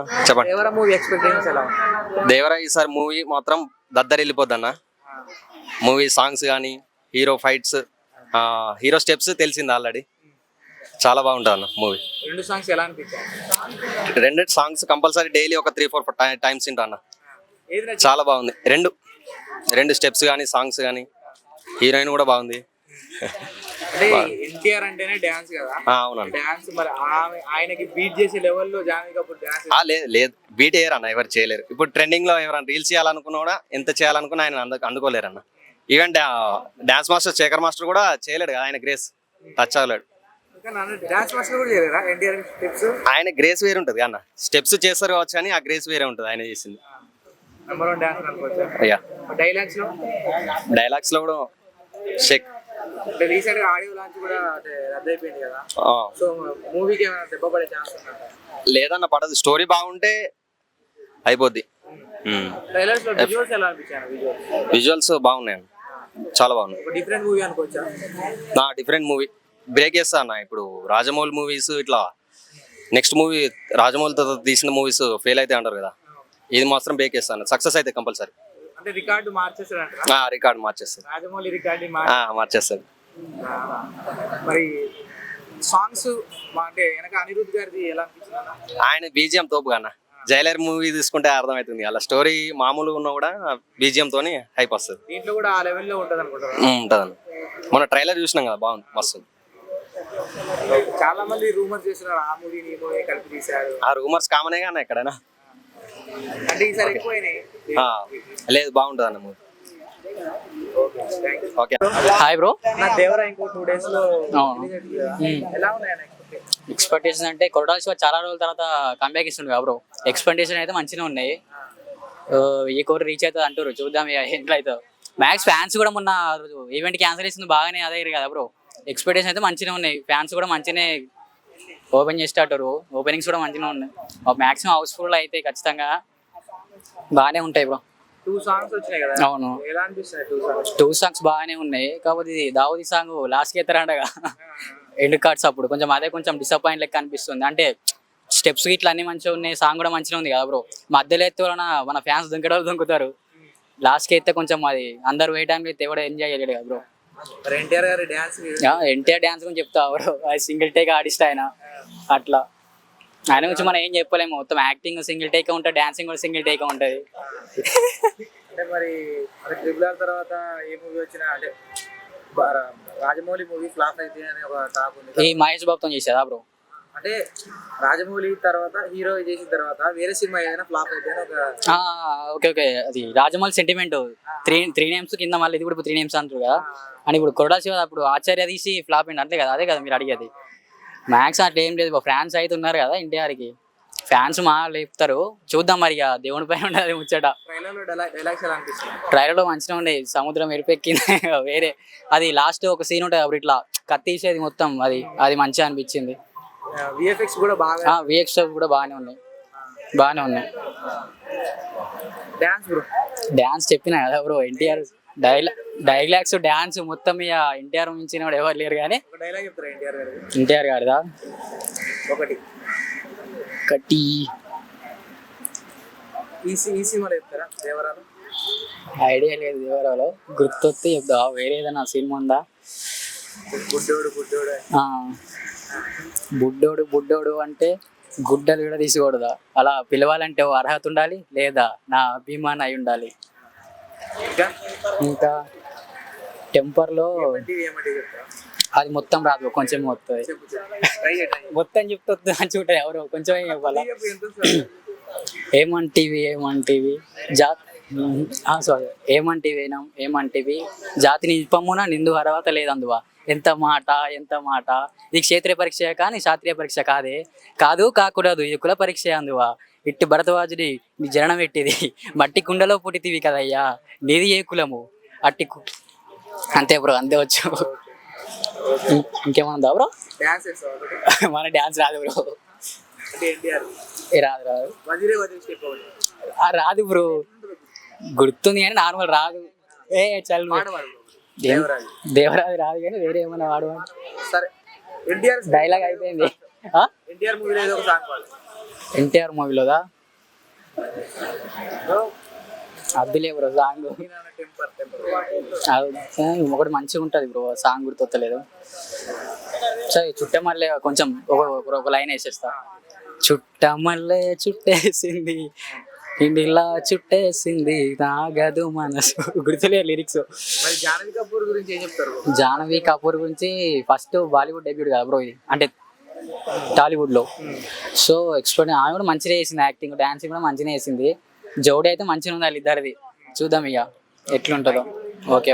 అన్న చెప్పండి. Devara movie expectations ఎలా ఉన్నాయి? దేవరా ఈసారి మూవీ మాత్రం దద్దరిల్లిపోద్ది అన్న. మూవీ సాంగ్స్ కానీ హీరో ఫైట్స్ హీరో స్టెప్స్ తెలిసింది ఆల్రెడీ. చాలా బాగుంటుంది అన్న మూవీ. రెండు సాంగ్స్ ఎలా అనిపించాయి? రెండు సాంగ్స్ కంపల్సరీ డైలీ ఒక 3-4 టైమ్స్ వింటా అన్న. ఏది నచ్చింది? చాలా బాగుంది. రెండు స్టెప్స్ కానీ సాంగ్స్ కానీ హీరోయిన్ కూడా బాగుంది. అంటే ఎన్టీఆర్ అంటేనే డాన్స్ కదా. అవునన్న. డాన్స్ మరి ఆయనకి బీట్ చేసే లెవెల్లో జాన్వీ కపూర్ డాన్స్ లేదు బీట్ చేయరు అన్న, ఎవరు చేయలేరు. ఇప్పుడు ట్రెండింగ్ లో ఎవరైనా రీల్స్ చేయాలనుకున్నా కూడా ఎంత చేయాలనుకున్నా ఆయన అందుకోలేరు అన్న. Even dance master Shekhar master కూడా చేయలేడు కదా, ఆయన గ్రేస్ టచ్ అవ్వలేడు. డాన్స్ మాస్టర్ కూడా చేయలేరా ఎన్టీఆర్ స్టెప్స్? ఆయన గ్రేస్ వేరే ఉంటుంది అన్న. స్టెప్స్ చేస్తారు కావచ్చు కానీ ఆ గ్రేస్ వేరే ఉంటుంది ఆయన చేసింది. నెంబర్ 1 డాన్స్ అనుకోవచ్చా? అయ్యా డైలాగ్స్ లో కూడా షేక్. అంటే రీసెంట్ గా ఆడియో లాంచ్ కూడా రద్దు అయిపోయింది కదా, సో మూవీకి ఏమైనా దెబ్బ పడే ఛాన్స్ ఉందా? లేదన్న, పడదు. స్టోరీ బాగుంటే అయిపోద్ది. ట్రైలర్స్ లో విజువల్స్ ఎలా అనిపించాయి? విజువల్స్ బాగున్నాయి, చాలా బాగున్నాయి. డిఫరెంట్ మూవీ అనుకోవచ్చా? డిఫరెంట్ మూవీ బ్రేక్ చేస్తా అన్న. ఇప్పుడు రాజమౌళి మూవీస్ ఇట్లా నెక్స్ట్ మూవీ రాజమౌళితో తీసిన మూవీస్ ఫెయిల్ అయితే అంటారు కదా, ఇది మాత్రం బ్రేక్ చేస్తాను. సక్సెస్ అయితే కంపల్సరీ. అంటే రికార్డు మార్చేస్తాడు. రికార్డు మార్చేస్తాడు రాజమౌళి రికార్డు మార్చేస్తాడు. మరి సాంగ్స్ అంటే వెనక అనిరుద్ధ్ గారిది ఎలా అనిపించింది? ఆయన బీజిఎం తోపు కన్నా. జైలర్ మూవీ తీసుకుంటే అర్థమవుతుంది, అలా స్టోరీ మామూలుగా ఉన్నా కూడా బీజిఎం తోని హైప్ వస్తుంది. దీంట్లో కూడా ఆ లెవెల్లో ఉంటుంది అనుకుంటారు. ఉంటుందన్న. మన ట్రైలర్ చూసినాం కదా, బాగుంది, మస్తు. చాలా మంది రూమర్స్ చేస్తున్నారు ఆ మూవీని ఈ మూవీ కలిపి తీశారు. ఆ రూమర్స్ కామనే కానీ ఎక్కడైనా. అంటే ఈసారి ఎక్కువైనాయి. లేదు, బాగుంటుంది అన్న మూవీ. ఓకే. Hi bro. నా దేవరా ఇంకో 2 days లో ఎలా ఉన్నాయి ఎక్స్పెక్టేషన్ అంటే కొరటాల శివ చాలా రోజుల తర్వాత కంబ్యాక్ ఇస్తుండే కదా బ్రో. ఎక్స్పెక్టేషన్ అయితే మంచిగా ఉన్నాయి. ఈ కోరి రీచ్ అవుతుంది అంటారు, చూద్దాం ఎట్లా అవుతుందో. మ్యాక్స్ ఫ్యాన్స్ కూడా మొన్న ఈవెంట్ క్యాన్సిల్ చేసింది బాగానే అదే కదా బ్రో. ఎక్స్పెక్టేషన్ అయితే మంచిగా ఉన్నాయి. ఫ్యాన్స్ కూడా మంచిగానే ఓపెన్ చేసేటారు. ఓపెనింగ్స్ కూడా మంచిగా ఉన్నాయి. మ్యాక్సిమం హౌస్ఫుల్ అయితే ఖచ్చితంగా బాగానే ఉంటాయి బ్రో. 2 songs వచ్చినాయి కదా, అవును. ఎలా అనిపిస్తున్నాయి 2 songs? 2 songs బాగానే ఉన్నాయి. కాకపోతే ఇది దావుది సాంగ్ లాస్ట్కి ఎత్తారంటగా ఎండ్ కార్డ్స్, అప్పుడు కొంచెం అదే కొంచెం డిసప్పాయింట్ లెక్క అనిపిస్తుంది. అంటే స్టెప్స్ ఇట్లా అన్ని మంచిగా ఉన్నాయి, సాంగ్ కూడా మంచిగా ఉంది కదా బ్రో. మధ్యలో ఎత్తే వలన మన ఫ్యాన్స్ దుంకడం దుంకుతారు. లాస్ట్కి అయితే కొంచెం అది అందరు వేయడానికి అయితే ఎవడో ఎంజాయ్ చేయలేడు కదా బ్రో. ఎన్టీఆర్ గారి డాన్స్, ఎన్టీఆర్ డాన్స్ గురించి చెప్తా బ్రో. సింగిల్ టేక్ ఆర్టిస్ట్ ఆయన, అట్లా ఆయన గురించి మనం ఏం చెప్పలేము. మొత్తం యాక్టింగ్ సింగిల్ టేక్ ఉంటుంది, డాన్సింగ్ కూడా సింగిల్ టేక్ ఉంటుంది. అంటే మరి ట్రిపుల్ ఆర్ తర్వాత ఏ మూవీ వచ్చినా అంటే రాజమౌళి మూవీ ఫ్లాప్ అయితే అని ఒక టాక్ ఉంది. ఈ మహేష్ బాబుతో చేసేదా బ్రో? అంటే రాజమౌళి తర్వాత హీరో చేసిన తర్వాత వేరే సినిమా ఏదైనా ఫ్లాప్ అయితే ఓకే ఓకే. అది రాజమౌళి సెంటిమెంట్. త్రీ నేమ్స్ కింద మళ్ళీ ఇది కూడా 3 names అంటారు కదా. అని ఇప్పుడు కొరటాల శివ అప్పుడు ఆచార్య తీసి ఫ్లాప్ అయింది అంతే కదా, అదే కదా మీరు అడిగేది. మ్యాక్స్ అట్లా ఏం లేదు. ఫ్యాన్స్ అయితే ఉన్నారు కదా ఎన్టీఆర్కి, ఫ్యాన్స్ మా లేపుతారు. చూద్దాం మరి, ఇక దేవుని పైన ఉండదు ముచ్చట. ట్రైలర్లో మంచిగా ఉండే, సముద్రం ఎరిపెక్కింది వేరే. అది లాస్ట్ ఒక సీన్ ఉంటుంది అప్పుడు ఇట్లా కత్తీసేది మొత్తం, అది మంచిగా అనిపించింది. విఎఫ్ఎక్స్ కూడా బాగానే ఉన్నాయి. డాన్స్ చెప్పినా కదా బ్రో. ఎన్టీఆర్ డైలాగ్స్ డాన్స్ మొత్తం ఇక ఎన్టీఆర్ మించిన వాడు ఎవరు లేరు. కానీ ఎన్టీఆర్ గారిదా ఒకటి ఐడియా లేదు. దేవరాలో గుర్తొస్తే చెప్తా. వేరే ఏదైనా సినిమా ఉందా? బుడ్డోడు అంటే గుడ్డలు కూడా తీసుకోకూడదా? అలా పిలవాలంటే ఓ అర్హత ఉండాలి, లేదా నా అభిమానం అయి ఉండాలి. ఇంకా టెంపర్లో అది మొత్తం రాదు, కొంచెం వస్తుంది. మొత్తం చెప్తుంది మంచిగా ఉంటుంది. ఎవరు కొంచెం చెప్పాలా? ఏమంటివి ఏమంటివి జాతిని నిపమున నిందు అర్హత లేదందువా. ఎంత మాట ఇది క్షేత్రీయ పరీక్ష కానీ శాస్త్రీయ పరీక్ష కాదు కాకూడదు, ఇది కుల పరీక్ష అందువా. ఇట్టి భరతవాజుడి నీ జననం ఎట్టిది, మట్టి కుండలో పుట్టితివి కదయ్యా, నీది ఏ కులము అట్టి అంతే బ్రో, అంతే వచ్చు. ఇంకేమన్నా బ్రో? మన డాన్స్ రాదు బ్రో. రాదు బ్రో, గుర్తుంది కానీ నార్మల్ రాదు. చల్ దేవరాజు రాదు కానీ వేరే ఏమైనా వాడమని. సరే, డైలాగ్ అయిపోయింది. ఎన్టీఆర్ మూవీలోదా అద్దులే బ్రో సాంగ్ ఒకటి మంచిగా ఉంటుంది బ్రో సాంగ్ గుర్తొత్తలేదు. సరే చుట్టమల్లే కొంచెం ఒక లైన్ వేసేస్తా. చుట్టమల్లే చుట్టేసింది ఇండిలా చుట్టేసింది తాగదు మనసు. గుర్తులేదు లిరిక్స్. మరి జాహ్నవి కపూర్ గురించి ఏం చెప్తారు? జాహ్నవి కపూర్ గురించి ఫస్ట్ బాలీవుడ్ డెబ్యూట్ కదా బ్రో ఇది, అంటే టాలీవుడ్ లో. సో ఎక్స్పెక్ట్ ఆమె కూడా మంచిగా వేసింది, యాక్టింగ్ డాన్సింగ్ కూడా మంచిగా వేసింది. జోడీ అయితే మంచిగా ఉంది వాళ్ళిద్దరిది. చూద్దాం ఇక ఎట్లుంటుందో. ఓకే.